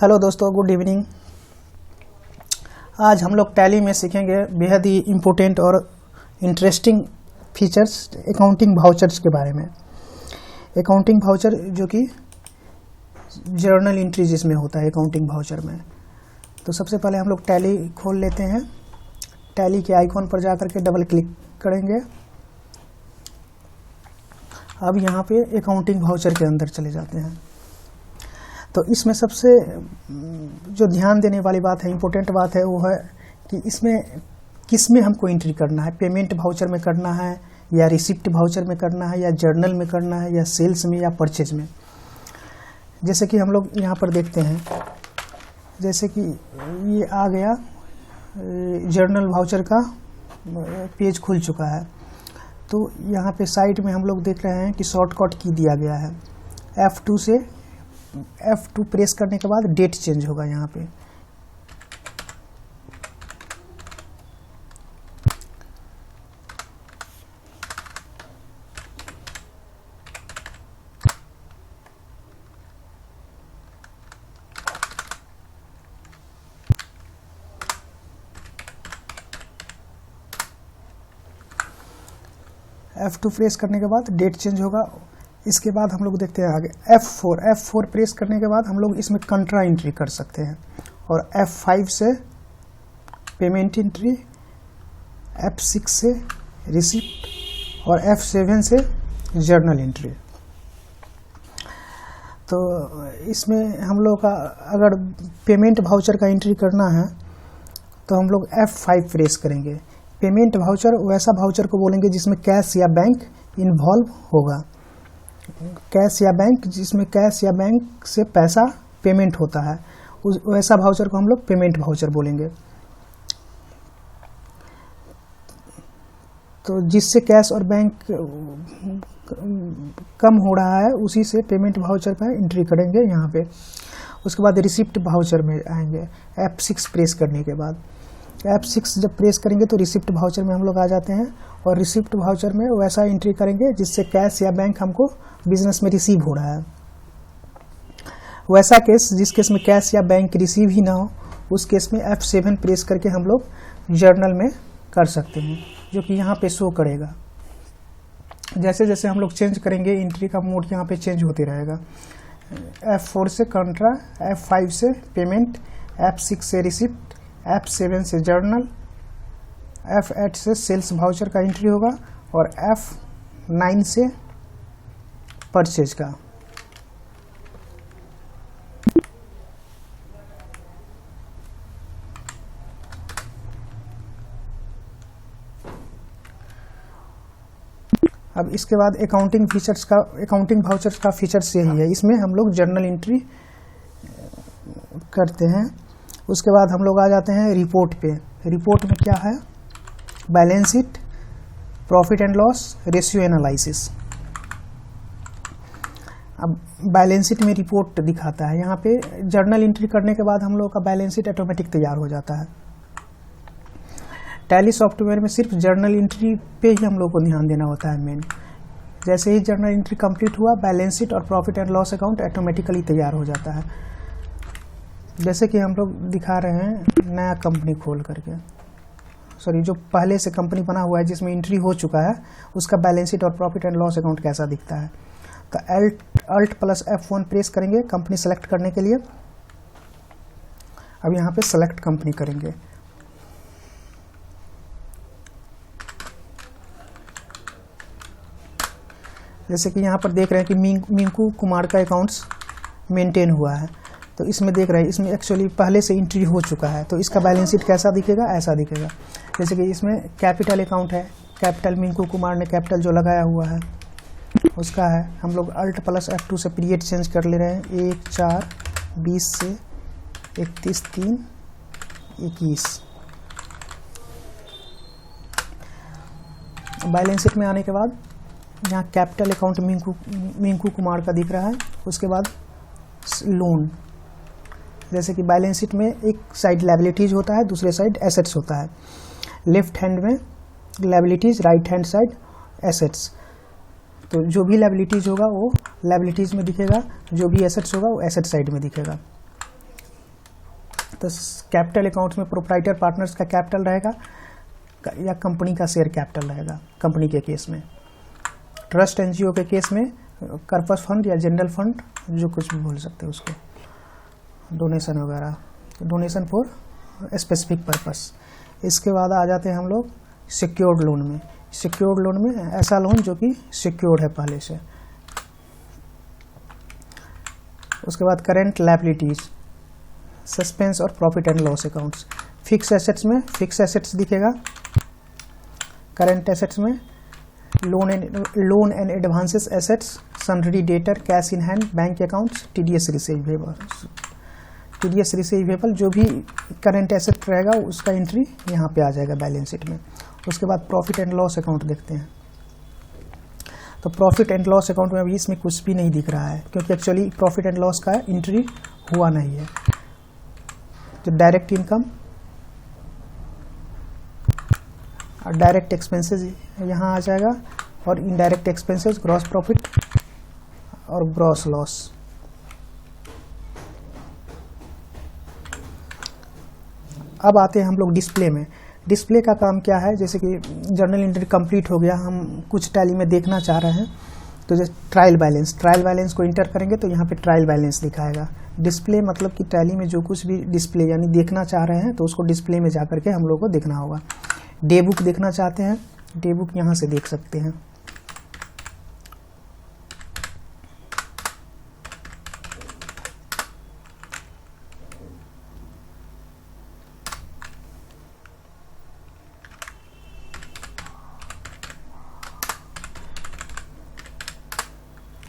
Hello दोस्तों, good evening. आज हम लोग टैली में सीखेंगे बेहद ही इम्पोर्टेंट और इंटरेस्टिंग फीचर्स अकाउंटिंग वाउचर्स के बारे में। अकाउंटिंग वाउचर जो कि जर्नल एंट्री जिसमें होता है अकाउंटिंग वाउचर में। तो सबसे पहले हम लोग टैली खोल लेते हैं। टैली के आइकॉन पर जाकर के डबल क्लिक करेंगे। अब यहाँ पे अकाउंटिंग वाउचर के अंदर चले जाते हैं। तो इसमें सबसे जो ध्यान देने वाली बात है, इम्पोर्टेंट बात है, वो है कि इसमें किस में हमको एंट्री करना है। पेमेंट वाउचर में करना है या रिसिप्ट वाउचर में करना है या जर्नल में करना है या सेल्स में या परचेज में। जैसे कि हम लोग यहाँ पर देखते हैं, जैसे कि ये आ गया जर्नल वाउचर का पेज खुल चुका है। तो यहाँ पे साइड में हम लोग देख रहे हैं कि शॉर्टकट की दिया गया है। F2 से F2 प्रेस करने के बाद डेट चेंज होगा। यहाँ पे F2 प्रेस करने के बाद डेट चेंज होगा। इसके बाद हम लोग देखते हैं आगे F4 प्रेस करने के बाद हम लोग इसमें कंट्रा एंट्री कर सकते हैं। और F5 से पेमेंट एंट्री, F6 से रिसिप्ट और F7 से जर्नल एंट्री। तो इसमें हम लोग का अगर पेमेंट वाउचर का एंट्री करना है तो हम लोग F5 प्रेस करेंगे। पेमेंट वाउचर वैसा वाउचर को बोलेंगे जिसमें कैश या बैंक इन्वॉल्व होगा। कैश या बैंक, जिसमें कैश या बैंक से पैसा पेमेंट होता है, उस वैसा वाउचर को हम लोग पेमेंट वाउचर बोलेंगे। तो जिससे कैश और बैंक कम हो रहा है उसी से पेमेंट वाउचर का एंट्री करेंगे यहाँ पे। उसके बाद रिसिप्ट वाउचर में आएंगे F6 प्रेस करने के बाद। F6 जब प्रेस करेंगे तो रिसिप्ट वाउचर में हम लोग आ जाते हैं। और रिसिप्ट वाउचर में वैसा एंट्री करेंगे जिससे कैश या बैंक हमको बिजनेस में रिसीव हो रहा है। वैसा केस जिस केस में कैश या बैंक रिसीव ही ना हो, उस केस में F7 प्रेस करके हम लोग जर्नल में कर सकते हैं, जो कि यहाँ पे शो करेगा। जैसे जैसे हम लोग चेंज करेंगे एंट्री का मोड यहाँ पे चेंज होते रहेगा। F4 से कंट्रा, F5 से पेमेंट, F6 से रिसिप्ट, F7 से जर्नल, F8 से सेल्स वाउचर का एंट्री होगा और F9 से परचेज का। अब इसके बाद अकाउंटिंग वाउचर्स का फीचर्स यही है। इसमें हम लोग जर्नल एंट्री करते हैं। उसके बाद हम लोग आ जाते हैं रिपोर्ट पे। रिपोर्ट में क्या है? Balance sheet, profit and loss, ratio analysis. अब बैलेंस शीट में रिपोर्ट दिखाता है। यहाँ पे जर्नल एंट्री करने के बाद हम लोग का बैलेंस शीट ऑटोमेटिक तैयार हो जाता है। टैली सॉफ्टवेयर में सिर्फ जर्नल एंट्री पे ही हम लोग को ध्यान देना होता है मेन। जैसे ही जर्नल एंट्री कंप्लीट हुआ, बैलेंस शीट और profit and loss account automatically तैयार हो जाता है। जैसे कि हम लोग दिखा रहे हैं नया कंपनी खोल करके, जो पहले से कंपनी बना हुआ है जिसमें एंट्री हो चुका है, उसका बैलेंस शीट और प्रॉफिट एंड लॉस अकाउंट कैसा दिखता है। तो Alt प्लस F1 प्रेस करेंगे कंपनी सेलेक्ट करने के लिए। अब यहाँ पे सेलेक्ट कंपनी करेंगे। जैसे कि यहाँ पर देख रहे हैं कि मिंकू कुमार का अकाउंट्स मेंटेन हुआ है। तो इसमें देख रहे हैं, इसमें एक्चुअली पहले से एंट्री हो चुका है। तो इसका बैलेंस शीट कैसा दिखेगा? ऐसा दिखेगा। जैसे कि इसमें कैपिटल अकाउंट है, कैपिटल मिंकू कुमार ने कैपिटल जो लगाया हुआ है उसका है। हम लोग Alt प्लस F2 से पीरियड चेंज कर ले रहे हैं। 1/4/20 से 31/3/21। बैलेंस शीट में आने के बाद यहाँ कैपिटल अकाउंट मिंकू कुमार का दिख रहा है। उसके बाद लोन, जैसे कि बैलेंस शीट में एक साइड लायबिलिटीज होता है, दूसरे साइड एसेट्स होता है। लेफ्ट हैंड में liabilities, right hand side assets. तो जो भी लायबिलिटीज होगा वो लायबिलिटीज में दिखेगा, जो भी एसेट्स होगा वो एसेट साइड में दिखेगा। तो कैपिटल अकाउंट्स में प्रोप्राइटर पार्टनर्स का कैपिटल रहेगा या कंपनी का शेयर कैपिटल रहेगा कंपनी के केस में। ट्रस्ट एनजीओ के केस में कर्पस फंड या जनरल फंड जो कुछ भी बोल सकते हैं उसको, डोनेशन वगैरह, डोनेशन फॉर स्पेसिफिक पर्पस। इसके बाद आ जाते हैं हम लोग सिक्योर्ड लोन में। सिक्योर्ड लोन में ऐसा लोन जो कि सिक्योर्ड है पहले से। उसके बाद करेंट लायबिलिटीज, सस्पेंस और profit and loss accounts. Fix assets में फिक्स एसेट्स दिखेगा, करेंट एसेट्स में loan and advances assets, sundry debtor, cash in hand, bank accounts, TDS receivable. TDS receivable जो भी करेंट एसेट रहेगा उसका एंट्री यहाँ पे आ जाएगा बैलेंस शीट में। उसके बाद प्रॉफिट एंड लॉस अकाउंट देखते हैं। तो प्रॉफिट एंड लॉस अकाउंट में अभी इसमें कुछ भी नहीं दिख रहा है क्योंकि एक्चुअली प्रॉफिट एंड लॉस का एंट्री हुआ नहीं है। तो डायरेक्ट इनकम और डायरेक्ट एक्सपेंसेस यहाँ आ जाएगा और इनडायरेक्ट एक्सपेंसेस, ग्रॉस प्रॉफिट और ग्रॉस लॉस। अब आते हैं हम लोग डिस्प्ले में। डिस्प्ले का काम क्या है, जैसे कि जर्नल एंट्री कंप्लीट हो गया, हम कुछ टैली में देखना चाह रहे हैं तो जैसे ट्रायल बैलेंस को इंटर करेंगे तो यहाँ पे ट्रायल बैलेंस दिखाएगा। डिस्प्ले मतलब कि टैली में जो कुछ भी डिस्प्ले यानी देखना चाह रहे हैं तो उसको डिस्प्ले में जा करके हम लोग को देखना होगा। डे बुक देखना चाहते हैं, डे बुक यहाँ से देख सकते हैं।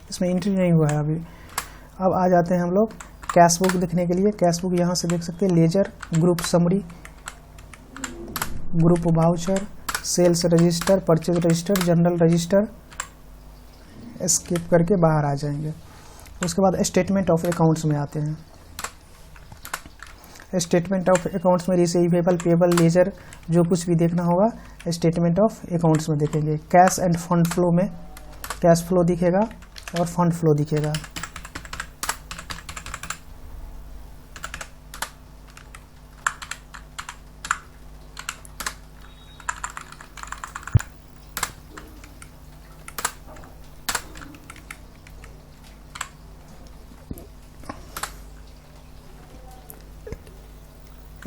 इसमें एंट्री नहीं हुआ है अभी। अब आ जाते हैं हम लोग कैश बुक देखने के लिए। कैश बुक यहाँ से देख सकते हैं, ledger, group summary, group voucher, sales register, purchase register, general register, skip करके बाहर आ जाएंगे। उसके बाद स्टेटमेंट ऑफ अकाउंट्स में आते हैं। स्टेटमेंट ऑफ अकाउंट्स में रिसीवेबल, पेबल, लेजर जो कुछ भी देखना होगा स्टेटमेंट ऑफ अकाउंट्स में देखेंगे। कैश एंड फंड फ्लो में कैश फ्लो दिखेगा और फंड फ्लो दिखेगा।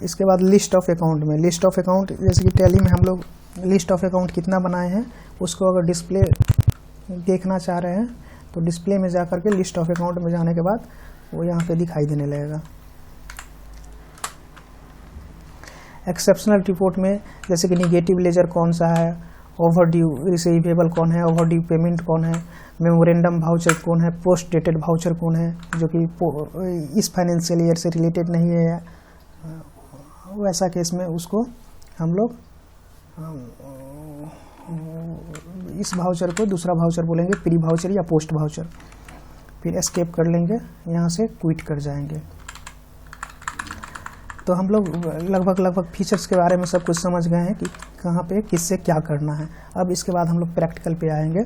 इसके बाद लिस्ट ऑफ अकाउंट में, लिस्ट ऑफ अकाउंट जैसे कि टैली में हम लोग लिस्ट ऑफ अकाउंट कितना बनाए हैं उसको अगर डिस्प्ले देखना चाह रहे हैं तो डिस्प्ले में जा करके लिस्ट ऑफ अकाउंट में जाने के बाद वो यहाँ पे दिखाई देने लगेगा। एक्सेप्शनल रिपोर्ट में जैसे कि निगेटिव लेजर कौन सा है, ओवरड्यू रिसीवेबल कौन है, ओवरड्यू पेमेंट कौन है, मेमोरेंडम वाउचर कौन है, पोस्ट डेटेड वाउचर कौन है जो कि इस फाइनेंशियल ईयर से रिलेटेड नहीं है, वैसा केस में उसको हम लोग इस वाउचर को दूसरा वाउचर बोलेंगे, प्री वाउचर या पोस्ट वाउचर। फिर एस्केप कर लेंगे, यहाँ से क्विट कर जाएंगे। तो हम लोग लगभग फीचर्स के बारे में सब कुछ समझ गए हैं कि कहाँ पे किससे क्या करना है। अब इसके बाद हम लोग प्रैक्टिकल पे आएंगे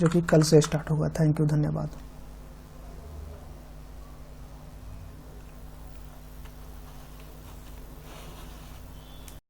जो कि कल से स्टार्ट होगा। थैंक यू, धन्यवाद।